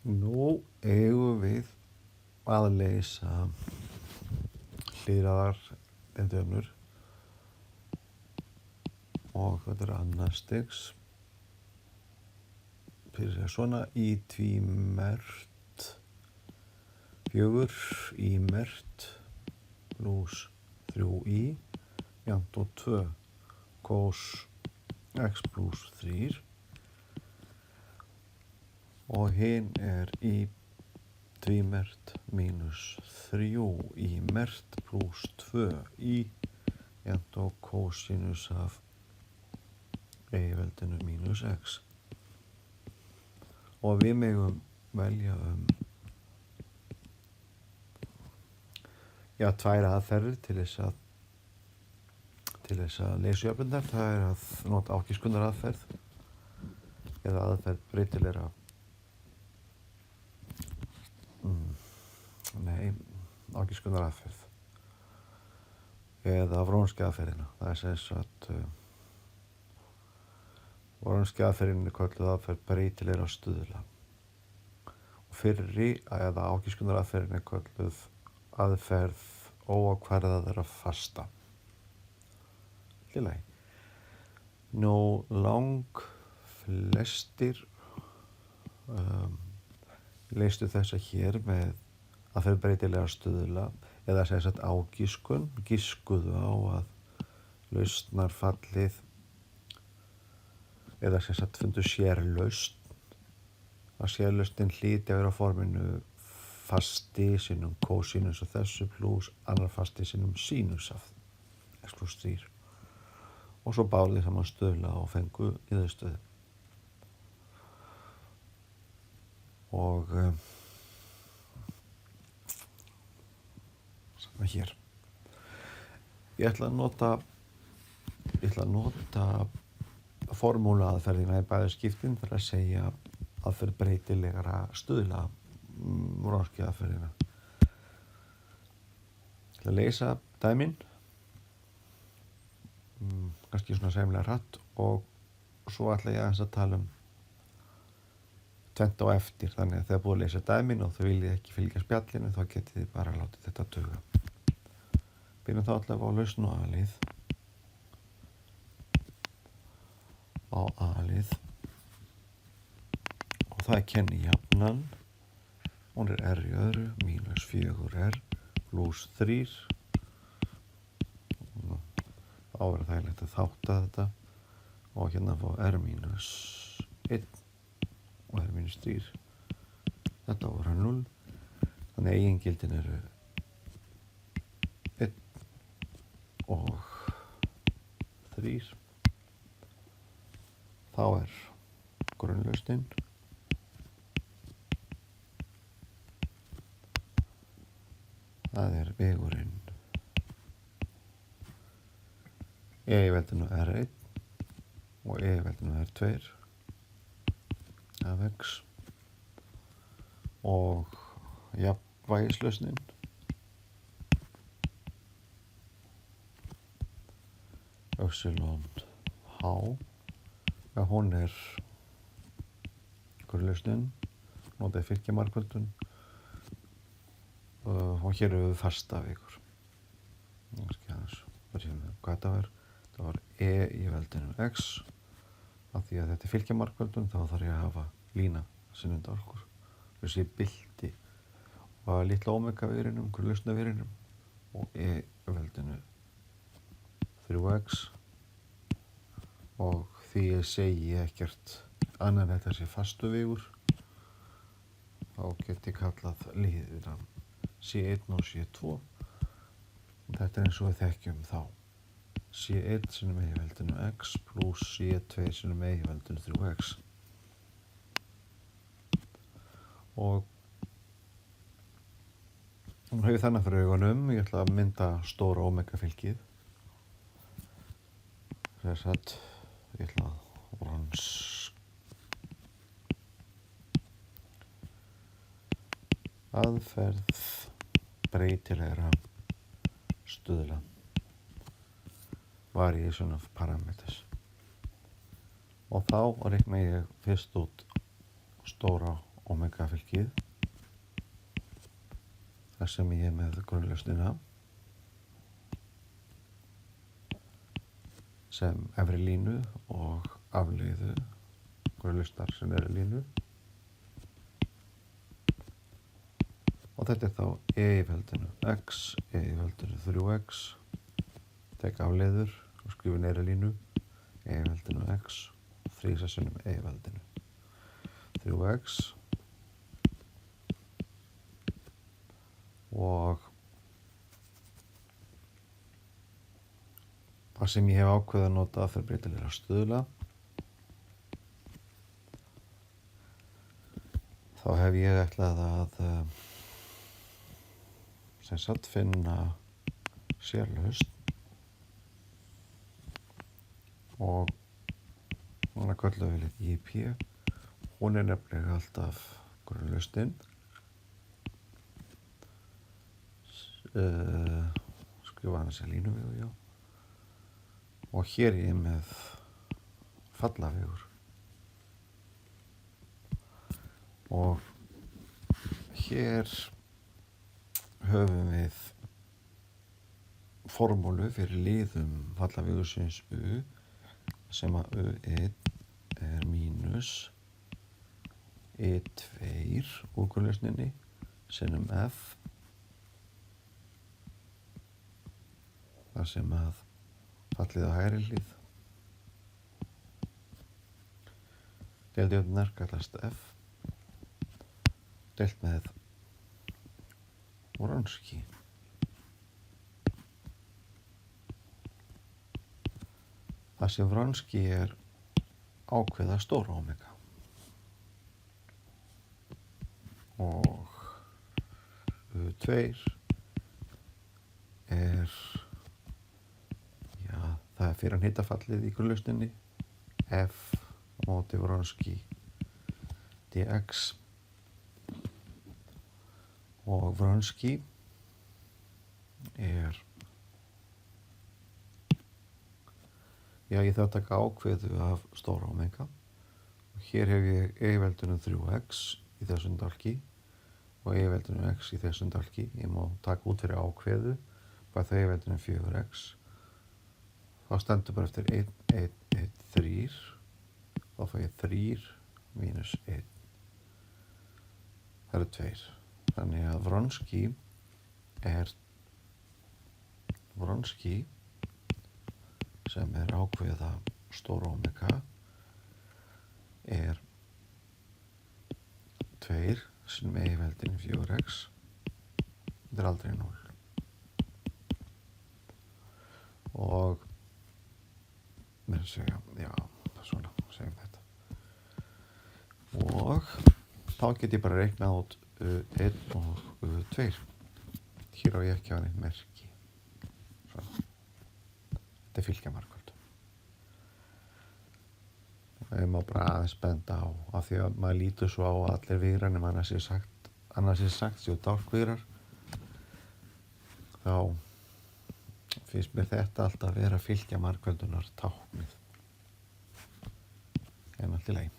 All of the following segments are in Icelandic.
Nú eigum við að leysa hlýraðar deildujöfnur og þetta annars stigs fyrir svona í tvímert 4 í mert pluss 3 í jafnt og 2 cos x pluss 3 og hinn í tvímert mínus 3 í mert pluss 2 í jafnt og cosinus af eigiveldinu mínus x. Og við megum velja tvær aðferðir til þess að leysa jöfnurnar. Það að nota ágiskunar aðferð eða aðferð breytilegra ágiskunar aðferð eða Wronski aðferðina. Það sem sagt Wronski aðferðin kölluð aðferð breytilegra stuðla. Og fyrri eða ágiskunar aðferðin kölluð aðferð óákvarðaðra fasta. Lagi. Nú flestir leystu þessa hér með aðferð breytilegra stuðla eða sem sagt ágiskun, giskuðu á að lausnarfallið eða sem sagt fundu sérlausn, að sérlausnin hlyti að vera á forminu fasti sinnum cosinus af þessu pluss annar fasti sinnum sinus af x pluss 3 og svo báðu saman stuðla og fengu niðurstöðu. Og saman hér. Ég ætla að nota formúla aðferðina í bæði skiptin fyrir að segja aðferð breytilegra stuðla Wronski aðferðina. Ég ætla að leysa dæmin kannski svona sæmilega hratt og svo ætla ég aðeins að tala tvennt á eftir, þannig að þegar búið að leysa dæmin og þau viljið ekki fylgja spjallinu þá getið þið bara látið þetta duga. Byrjum þá allavega á lausn og a-lið. Á a-lið og það kennijafnan, hún r í öðru mínus 4r pluss 3. Þá verður þægilegt að þátta þetta og hérna fá r mínus 1 og r mínus 3. Þetta voru 0. Þannig að eigingildin eru 1 og 3. Þá grunnlausnin það vegurinn e-veldinu r1 og e-veldinu r2 af x og jafnvægislausnin epsilon h hún grunnlausnin notaði fylgjamarkvöldun og hér við fasta vegur. Hvað þetta var? Það var e í veldinu x. Af því að þetta fylgjamarkvöldun þá þarf ég að hafa lína sem undan okkur. Þessi bildi og litla omega verinum, grunnlausna verinum og e veldinu 3x og því ég segi ekkert annan þetta sé fastu vegur þá get ég kallað liðina C1 og C2 og þetta eins og við þekkjum þá C1 sinnum eigiveldinu x pluss C2 sinnum eigiveldinu 3x og hún hefur þannig fyrir augunum. Ég ætla að mynda stóra omega fylgið þess að ég ætla að aðferð breytilegra stuðla variation of parameters og þá reikna ég fyrst út stóra omega fylkið þar sem ég er með grunnlausnina sem efri línu og afleiðu grunnlausnar sem eru línu. Og þetta er þá e í veldinu x, e í veldinu 3x, tek afleiður og skrifa neðri línu, e í veldinu x, 3 sinnum e í veldinu 3x og það sem ég hef ákveðið að nota fyrir breytilegra stuðla. Þá hef ég ætlað að sem sagt finna sérlausn og núna köllum við litt IP. Hún er nefnilega alltaf grunnlausnin. Skrifa hana sér línuvegu, já. Og hér er ég með fallavegur. Og hér höfum við formúlu fyrir liðum fallavegursins U sem að U1 er mínus E2 úr grunnlausninni sinnum F þar sem að fallið á hægri hlið deild jöfnurnar kallast F deilt með Wronski. Það sem Wronski er ákveða stóra omega og U2 er það er fyrir hitafallið í grunnlausninni F móti Wronski dx og Wronski er ég þarf að taka ákveðu af stóra omega og hér hef ég e í veldinu 3x í þessum dálki og e í veldinu x í þessum dálki. Ég má taka út fyrir ákveðu bara það e í veldinu 4x. Þá stendur bara eftir 1, 1, 1, 3. Þá fæ ég 3 mínus 1. Það eru 2. Þannig að Wronski sem er ákveða stóra omega er 2 sem e í veldinu 4x. Þetta er aldrei 0. Og mér segja, já, svona segjum þetta. Og þá get ég bara reiknað út 1 og 2. Hér á ég ekki á neitt merki. Svona. Þetta er fylgjamarkvöld. Ég má bara aðeins benda á af því að maður lítur svo á að allir vigrar nema annars er sagt séu dálkvigrar. Þá finnst mér þetta alltaf að vera fylgjamarkvöldunar táknið. En allt í lagi.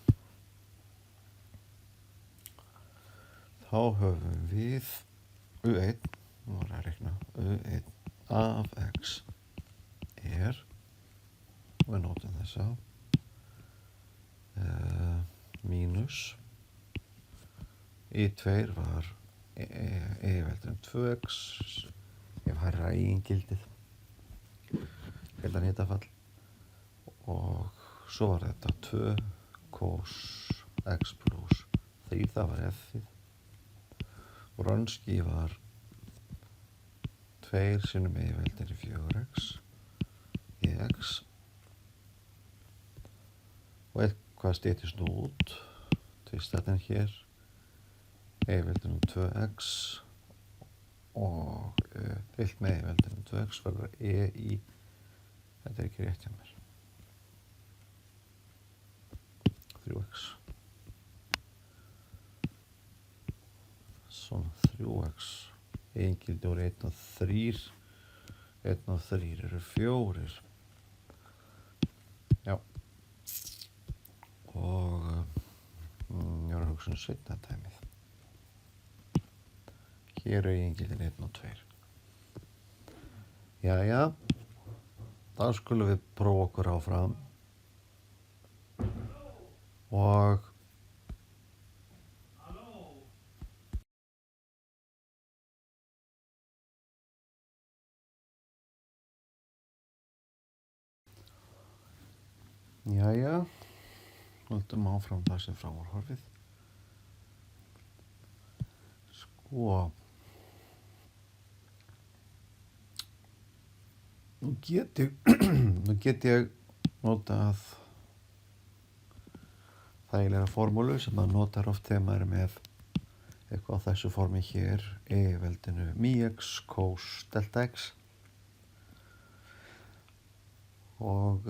Þá höfum við U1, nú var að reikna, U1 af x er, og við nótum þessa, mínus, I2 var e í veldinu 2x, ég hef hærra eigingildið, heldan hitafall, og svo var þetta 2 cos x plus 3, það var f-ið. Wronski var 2 sinnum e í veldinu 4x ex og eitthvað styttist nú út tvistarinn hér e í veldinu 2x og deilt með e í veldinu 2x verður e í þetta er ekki rétt hjá mér 3x svona 3x eigingildi voru 1 og 3 1 og 3 eru 4 já og ég var að hugsun seinna dæmið. Hér er eigingildin 1 og 2. Jæja, þá skulum við prófa okkur áfram og jæja, höldum áfram það sem frá var horfið. Sko, nú get ég notað þægilega formúlu sem maður notar oft þegar maður er með eitthvað á þessu formi hér, veldinu mi-x cos delta x. Og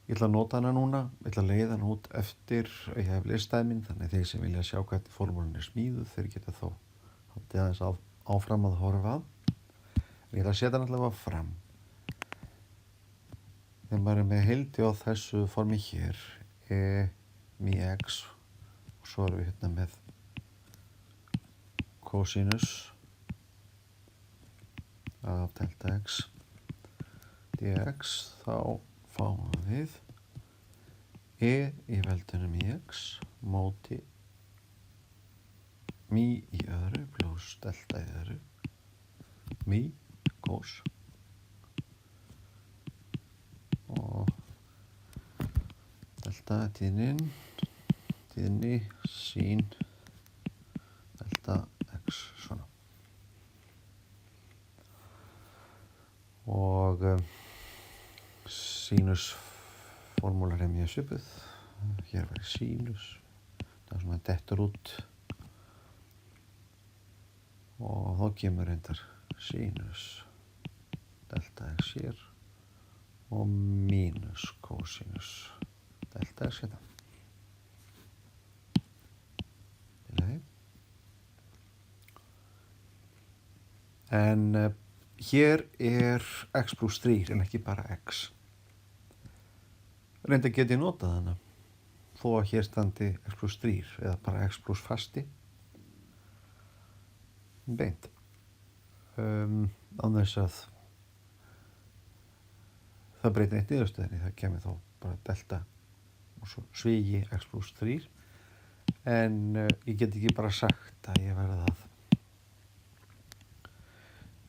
ég ætla að nota hana núna, ég ætla að leiða hana út eftir að ég hef listaði minn, þannig þeir sem vilja sjá hvernig formúlun er smíðuð, þeir geta þó haldið aðeins áfram að horfa. Ég ætla að setja hann allavega fram. Þegar maður er með heildi á þessu formi hér, mi-x, og svo erum við hérna með cosinus af delta x dx, þá fáum við í veldinu mi-x móti mi í öðru pluss delta í öðru, mi cos og delta tíðni sín delta x, svona. Og sínusformúlar er mjög svipuð. Hér var sínus, það sem að dettur út og þá kemur reyndar sínus delta x hér og mínus cosinus delta x hérna. En hér er x pluss 3 en ekki bara x. Reyndar get ég notað hana þó að hér standi x pluss 3 eða bara x pluss fasti. Beint. Án þess að það breytir neitt niðurstöðinni, það kemur þá bara delta og svo svígi x pluss 3. En ég get ekki bara sagt að ég verði það.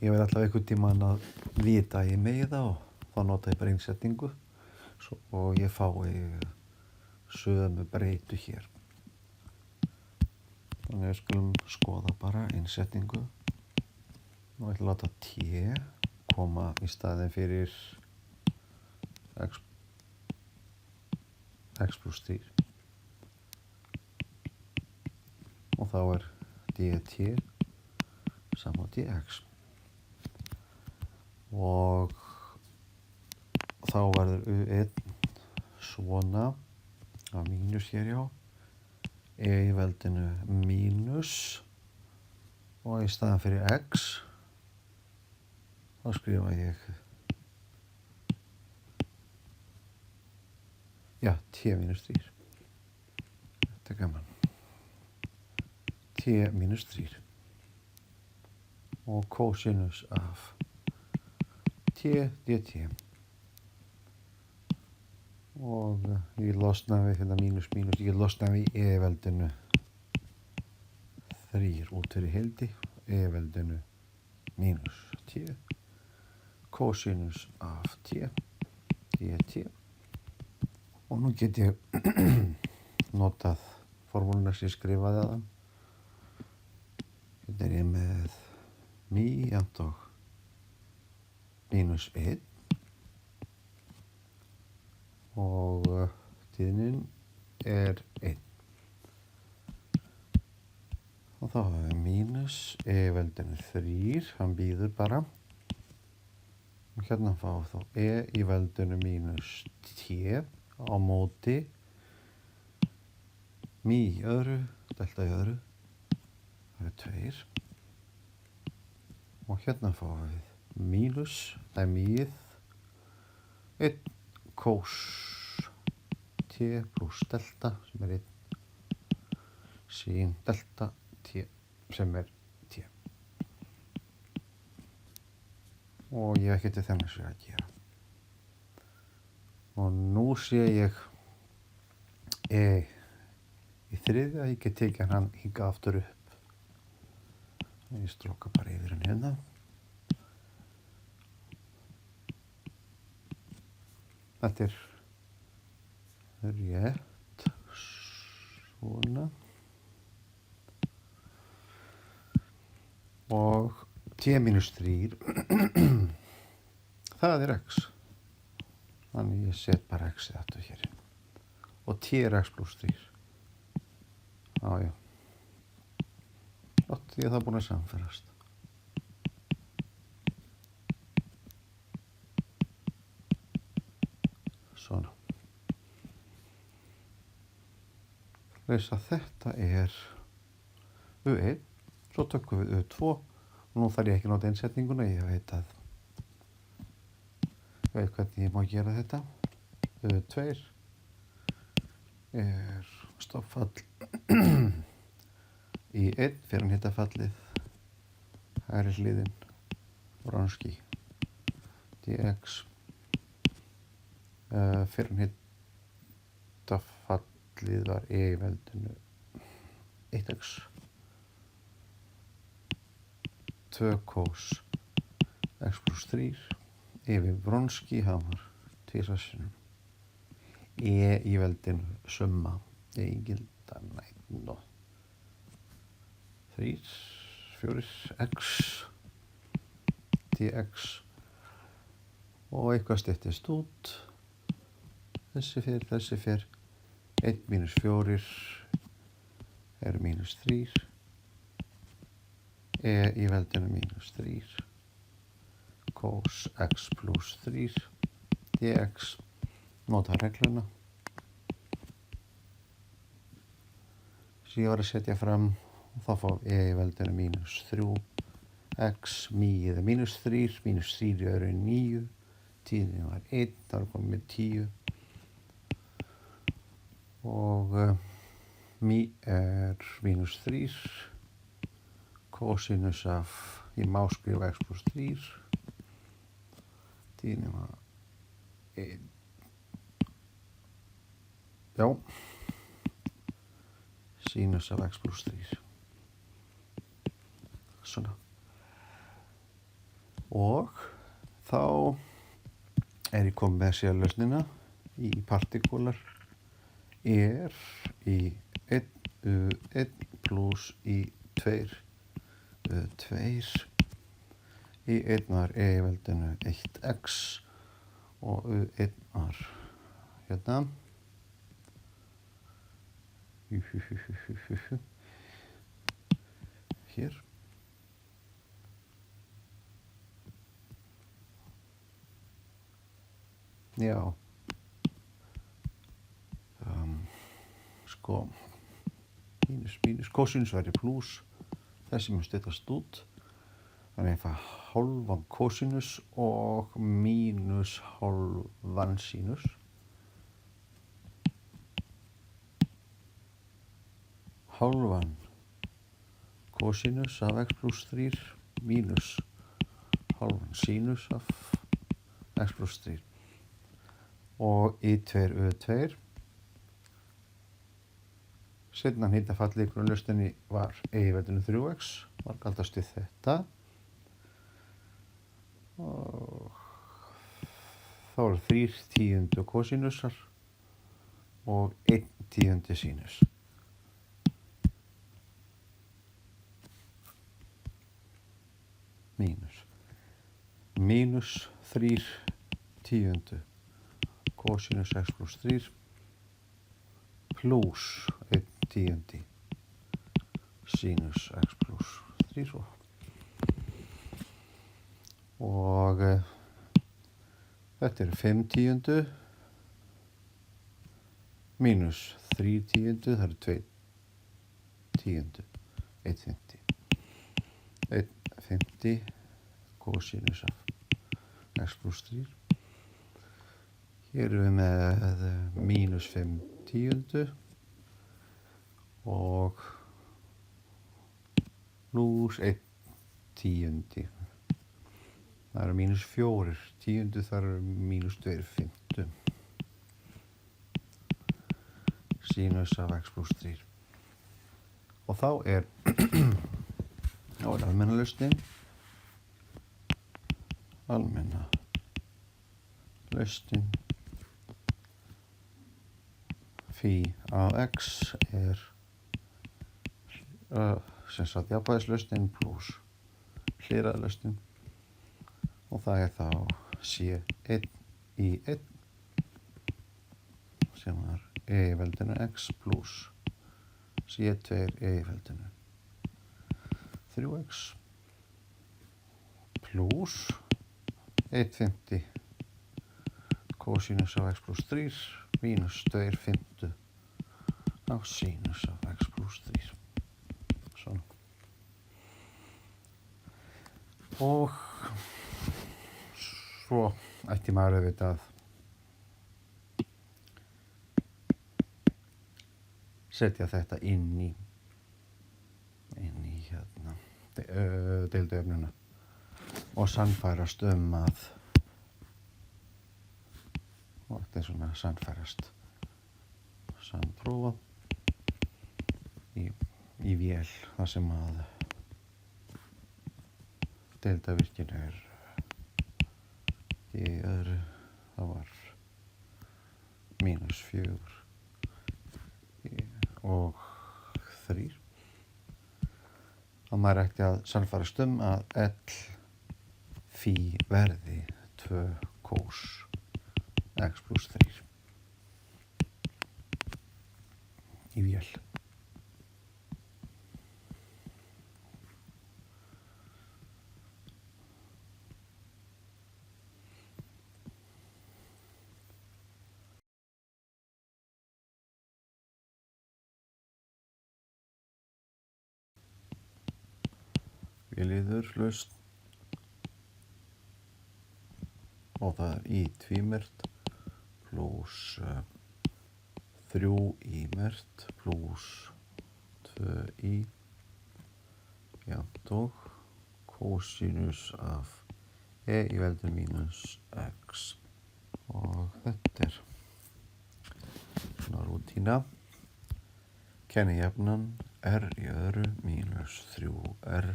Ég verði alltaf einhvern tímann að vita að ég megi það og þá nota ég bara innsetningu og ég fái sömu breytu hér. Þannig við skulum skoða bara innsetningu og ég ætla að láta t koma í staðinn fyrir x pluss 3 og þá er dt sama dx. Og þá verður u1 svona að mínus hér í veldinu mínus og í staðan fyrir x þá skrifa ég t mínus 3. Þetta er gaman. T mínus 3 og cosinus af t dt og ég losna við hérna mínus, ég losna við veldinu 3 út fyrir heildi, veldinu mínus t cosinus af t dt og nú get ég notað formúluna sem ég skrifaði þaðan. Hérna er ég með mi jafnt og mínus 1 og tíðnin er 1 og þá hefur við mínus veldinu 3, hann býður bara og hérna fá þá í veldinu mínus t á móti mi í öðru, delta í öðru, það er 2 og hérna fáum við mínus, það er miið 1 cos t t pluss delta sem 1 sin delta t sem t. Og ég hef ekki til þennan sér að gera. Og nú sé ég í þriðja, ég get tekið hann hingað aftur upp. Ég stróka bara yfir hann hérna. Þetta er rétt, svona. Og t minus 3, það er x. Þannig ég set bara x-ið aftur hér. Og t er x pluss 3. Já. Gott, ég er það búin að samferðast. Svona. Veist að þetta er U1, svo tökum við U2 og nú þarf ég ekki nota innsetninguna, ég veit hvernig ég má gera þetta. U2 er stoppfall í 1 fyrir hittafallið, hægri hliðin, Wronski, dx, fyrir hittafallið var í veldinu 1x, 2 cos x pluss 3 yfir Wronski, hann var tvisvarsinnum. Í veldinu summa eigildanna 1 og 3, 4 x dx og eitthvað styttist út. Þessi fer 1 mínus 4 er mínus 3, í veldinu mínus 3 cos x pluss 3 dx, nota regluna sem ég var að setja fram og þá fá í veldinu mínus 3 x, mýið er mínus 3 er 9, tíðin var 1, þá er komið með 10 og mý er mínus 3, kosinus af, ég má skrifa x pluss 3, tíðin var 1, já, sinus af x pluss 3, svona. Og þá er ég komið með sérlausnina í partikular er í 1 pluss í 2 í 1 var í veldinu 1x og 1 var hérna hér já sko mínus kosinus væri pluss, þessi mun styttast út, þannig að ég fæ hálfan kosinus og mínus hálfan sinus. Hálfan kosinus af x pluss 3 mínus hálfan sinus af x pluss 3 og í 2 U2 seinna hittafallið í grunnlausninni var í veldinu 3x, margfaldast við þetta og þá eru 3/10 kosinusar og 1/10 sinus. Mínus 3/10 kosinus x pluss 3 pluss 1/10 sinus x pluss 3 og þetta er 5/10 mínus 3/10, það eru 2/10, 1/50 kosinus af x pluss 3. Hér erum við með mínus 5 tíundu og plús 1 tíundi. Það eru mínus 4 tíundu, það eru mínus 2 fimmtu. Sínus af x pluss 3. Og þá er almenna lausnin. Almenna lausnin phi af x er sem sagt jafnvægislausnin pluss hliðarlausnin og það er þá C1 í 1 sem er e í veldinu x pluss C2 e í veldinu 3x pluss 1/5 kosinus af x pluss 3 mínus 2/5 af sinus af x pluss 3. Svona. Og svo ætti maður auðvitað setja þetta inn í hérna deildajöfnuna og sannfærast að og þetta er svona sannfærast sannprófa í vél þar sem að deildavirkinn er í öðru, það var mínus 4 og 3 og maður ætti að sannfærast að L phi verði 2 cos x pluss 3 í vél. Véliður lausn og það er í tvímert pluss 3 í mert pluss 2 í jafnt og kosinus af e í veldinu mínus x og þetta er svona rútína. Kennijafnan r í öðru mínus 3r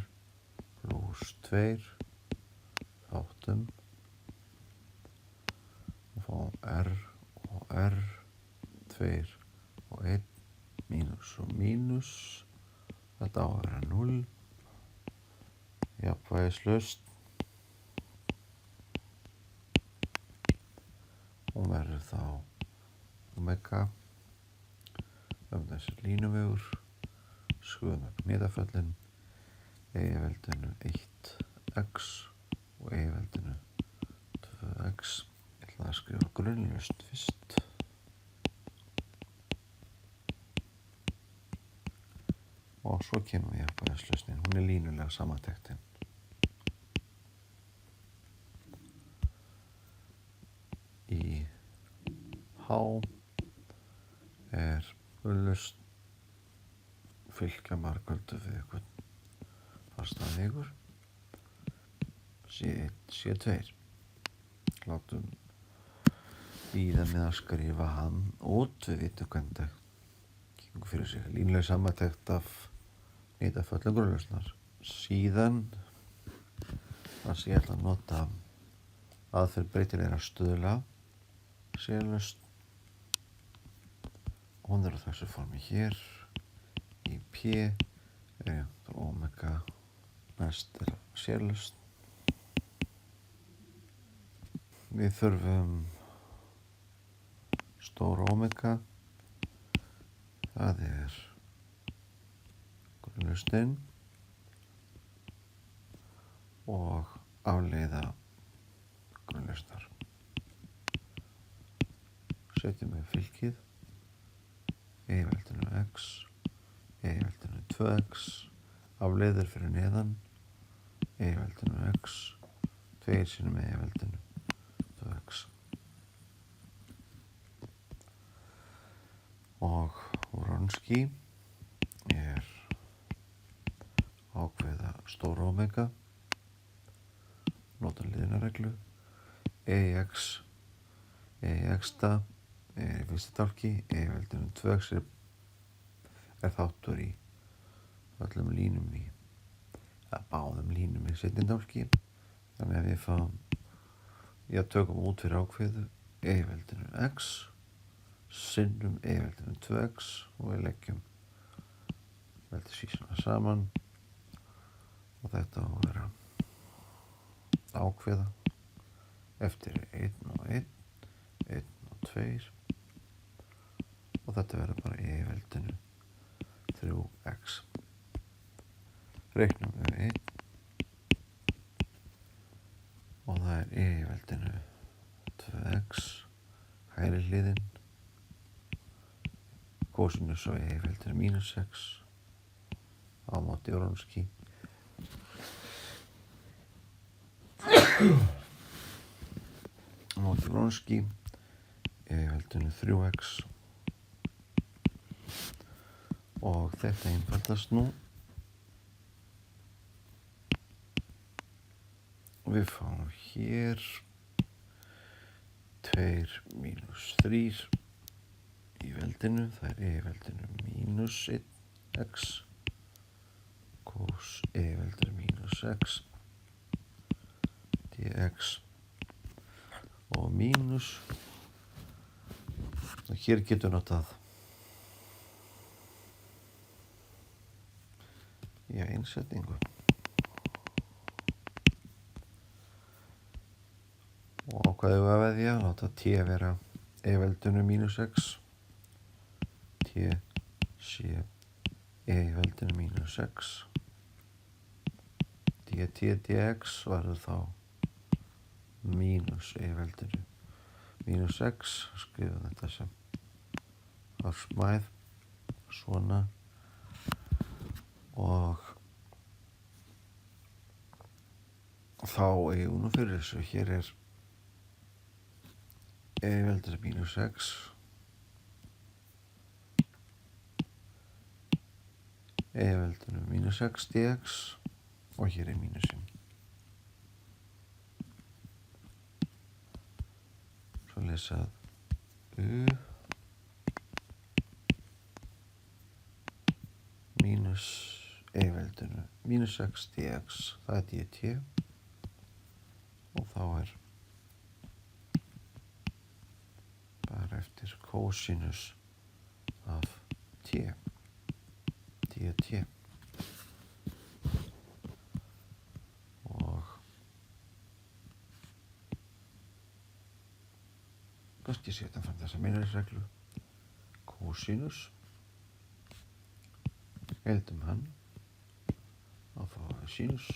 pluss 2 þáttum og fáum r og r 2 og 1 mínus og mínus þetta á að vera 0 jafnvægislausn og verður þá omega þessi línuvegur skoðum upp miðaföllin e í veldinu 1x og e í veldinu 2x. Ég ætla að skrifa grunnlausn fyrst. Og svo kemur við jafnvægislausnin. Hún er línulega samantektin. Í H er grunnlausn fylgja margföldu við einhvern fastan vikur C2. Látum bíða með að skrifa hann út, við vitum hvernig það gengur fyrir sig. Línuleg samantekt af nýtaföllum grunnlausnar. Síðan þar sem ég ætla að nota aðferð breytilegra stuðla sérlausn. Hún er á þessu formi hér í P er omega næst er sérlausn. Við þurfum stóra omega, það er grunnlausnin og afleiða grunnlausnar. Setjum við fylkið e í veldinu x, e í veldinu 2x, afleiðir fyrir neðan e í veldinu x, 2 sinnum e í veldinu 2x. og Wronski er ákveða stóra omega, nota liðunarreglu, EX-ta er í fyrsta dálki, E-veldinu 2x er þáttur í öllum línum báðum línum í seinni dálki, þannig að við fáum, tökum út fyrir ákveðu E-veldinu x sinnum E-veldinu 2x og við leggjum veldisvísuna saman og þetta á að vera ákveða eftir 1 og 1, 1 og 2 og þetta verður bara E-veldinu 3x. Reiknum við 1 og það er E-veldinu 2x hægri hliðin kosinus á E-veldinu mínus x á móti Wronski E-veldinu 3x og þetta einfaldast nú. Við fáum hér 2 mínus 3 í veldinu, það er E-veldinu mínus 1x cos E-veldinu mínus x dx og mínus, og hér getur notað einsetningu og hvað við að veðja, láta t vera E-veldinu mínus x, t sé E-veldinu mínus x, dt dx verður þá mínus E-veldinu mínus x, skrifum þetta sem smæð svona og þá eigum við fyrir þessu. Hér er E-veldinu mínus x E-veldinu mínus x dx og hér er mínusinn. Svo lesað u mínus E-veldinu mínus x dx, það er dt og þá er bara eftir kosinus af t dt og kannski setja fram þessa meginreglu kosinus heldum hann að fá sinus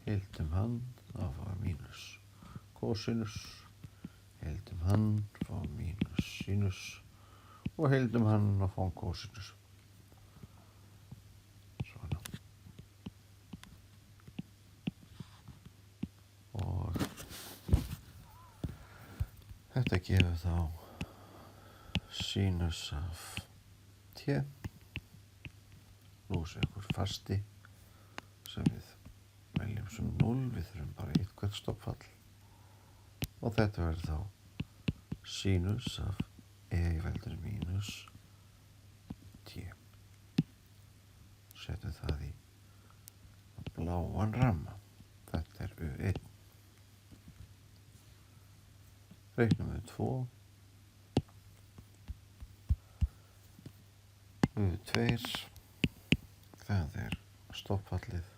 heldum hann að fá mínus kosinus heldum hann að fá mínus sinus og heldum hann að fá kosinus. Svona. Og þetta gefur þá sinus af t lúsa ykkur fasti sem við veljum sem 0, við þurfum bara eitthvað stoppfall og þetta verður þá sinus af E-veldinu mínus t. Setjum það í bláan ramma, þetta er U1. Reiknum við 2 U2, það er stoppfallið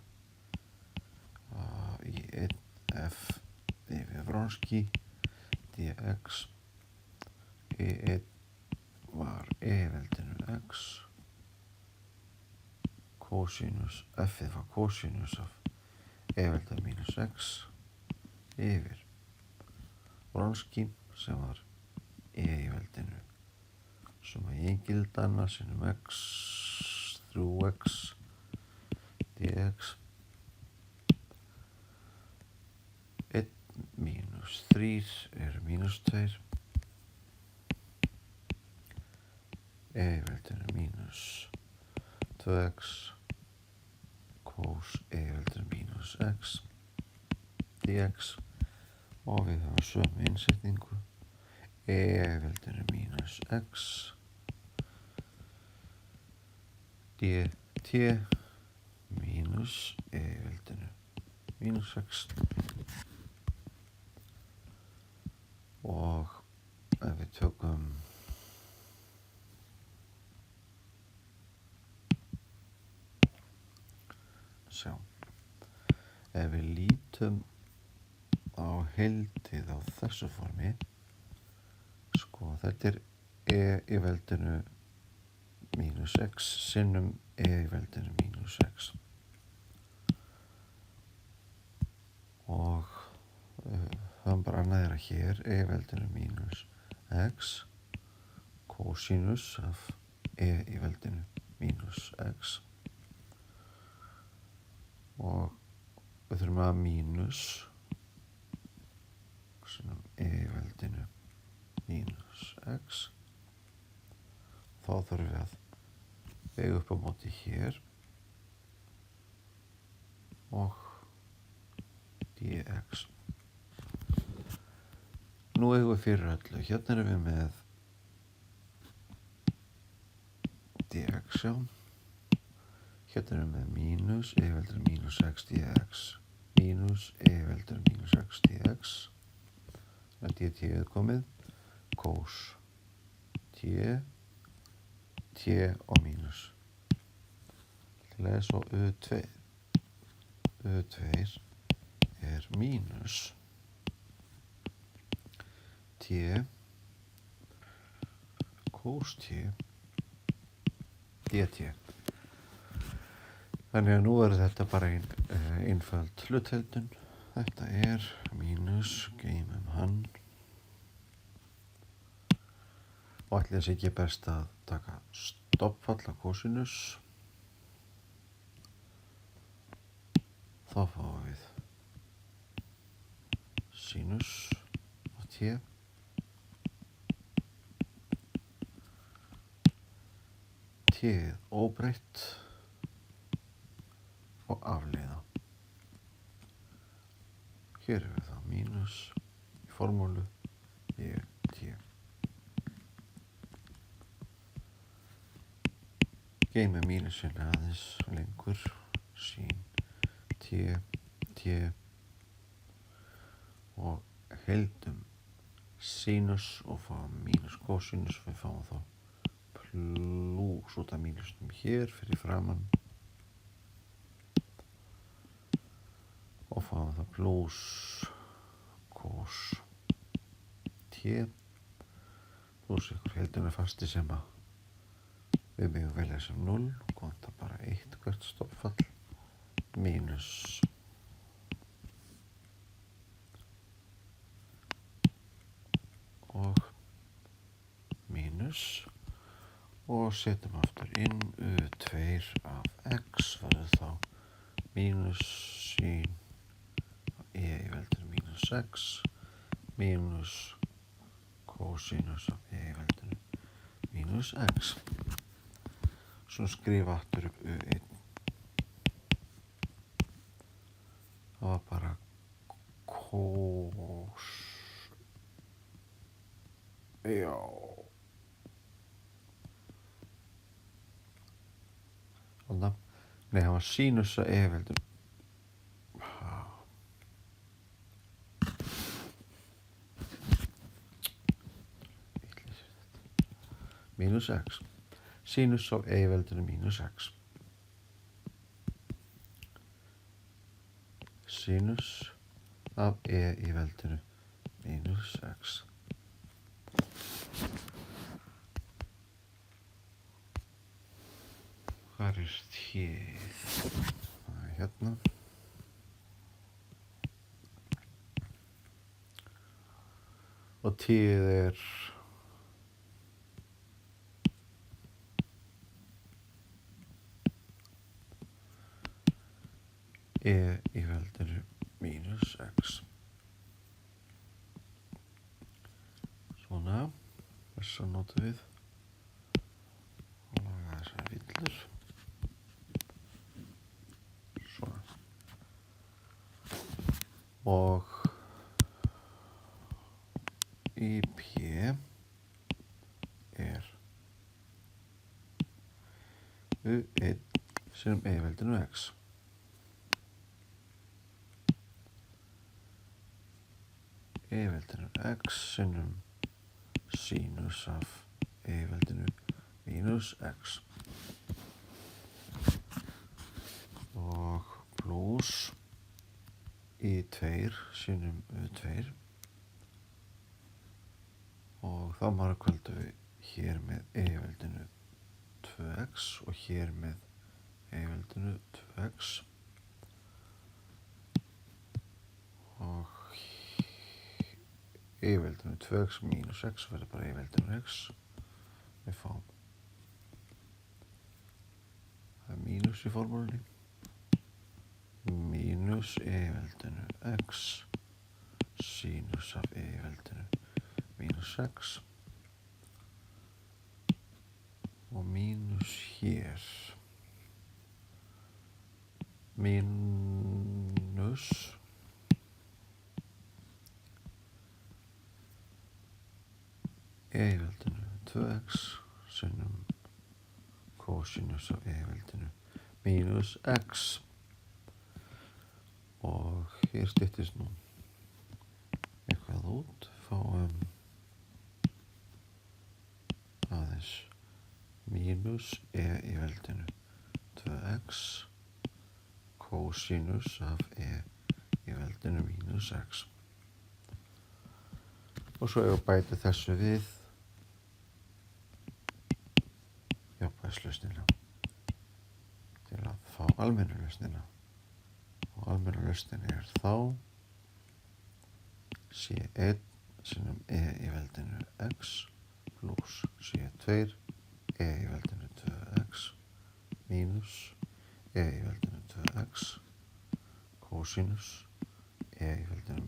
í 1f yfir Wronski dx E1 var E-veldinu x kosinus f-ið var kosinus af E-veldinu mínus x yfir Wronski sem var E-veldinu summa jengildanna sinnum x 3x dx 1 mínus 3 er mínus 2 í veldinu mínus 2x cos í veldinu mínus x dx og við höfum sömu innsetningu í veldinu mínus x dt mínus í veldinu mínus x og ef við tökum sjá ef við lítum á heildið á þessu formi sko þetta e í veldinu mínus x sinnum e í veldinu mínus x og höfum bara næra hér e í veldinu mínus x cosinus af e í veldinu mínus x og við þurfum að mínus sinnum e í veldinu mínus x þá þurfum við að vega upp á móti hér og dx nú eigum við fyrir öllu hérna erum við með dx já hérna erum við með mínus e í veldinu mínus x dx mínus e í veldinu mínus x dx en dt er komið cos t og mínus til að svo u2 er mínus t cos t dt þannig að nú er þetta bara einföld hlutheldun þetta er mínus geymum hann og ætli þess ekki best að taka stofnfall af cosinus þá fáum við sinus af t t óbreytt og afleiða hér er það mínus í formúlu e t geymum mínusin aðeins lengur sín t og heldum sinus og fáum mínus cosinus við fáum þá plús út af mínusnum hér fyrir framann og fáum það plús cos t plús ykkur helduna fasti sem að við megum velja sem 0 og konta bara 1 hvert stofnfall mínus og mínus og setjum aftur inn u2 af x verður þá mínus sín e í veldinu mínus x mínus cosinus af e í veldinu mínus x svo skrifa aftur upp u1 það var bara cos já þannig nei, það var sinus af e í veldinu mínus x sinus af e í veldinu mínus x sinus af e í veldinu mínus x hvar er t-ið? Það er hérna og t-ið er e í veldinu mínus x svona þess að notum við hlutfallur. Svona. Og í P er U1 sinnum e-veldinu x. E-veldinu x sinnum sínus af e-veldinu mínus x. Og pluss I2 sinnum U2. Og þá margfaldum við hér með e-veldinu 2x og hér með e-veldinu 2x. Og e-veldinu 2x mínus x verður bara e-veldinu x. Við fáum það er mínus í formúlunni. Mínus e-veldinu x sínus af e-veldinu mínus x. Og mínus hér. Mínus e-veldinu 2x sinnum kosinus af e-veldinu mínus x. Og hér styttist nú eitthvað út. Fáum aðeins mínus e í veldinu 2x kosinus af e í veldinu mínus x. Og svo ég bæti þessu við jafnvægislausnina til að fá almennu lausnina. Og almennu lausnin er þá C1 sinnum e í veldinu x pluss C2 e í veldinu 2x mínus e í veldinu 2x kosinus e í veldinu